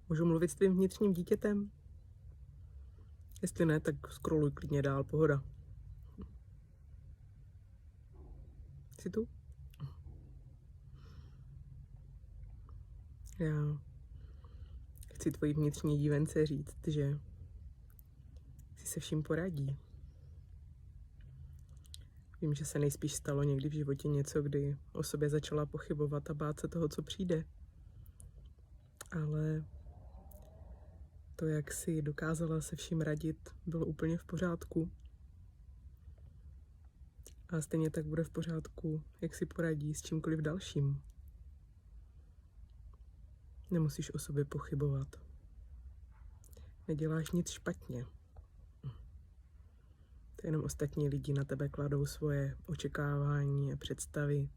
Můžu mluvit s tvým vnitřním dítětem? Jestli ne, tak scrolluj klidně dál, pohoda. Jsi tu? Já chci tvojí vnitřní dívence říct, že si se vším poradí. Vím, že se nejspíš stalo někdy v životě něco, kdy o sobě začala pochybovat a bát se toho, co přijde. Ale to, jak si dokázala se vším radit, bylo úplně v pořádku. A stejně tak bude v pořádku, jak si poradí s čímkoliv dalším. Nemusíš o sobě pochybovat. Neděláš nic špatně. To jenom ostatní lidi na tebe kladou svoje očekávání a představy,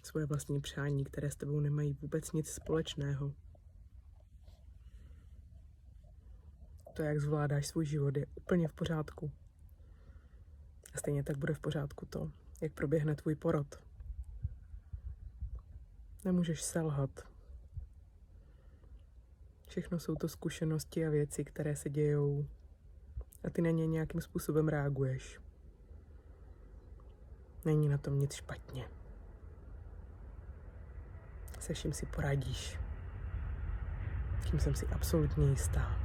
svoje vlastní přání, které s tebou nemají vůbec nic společného. To, jak zvládáš svůj život, je úplně v pořádku. A stejně tak bude v pořádku to, jak proběhne tvůj porod. Nemůžeš selhat. Všechno jsou to zkušenosti a věci, které se dějou a ty na ně nějakým způsobem reaguješ. Není na tom nic špatně. Se vším si poradíš. Tím jsem si absolutně jistá.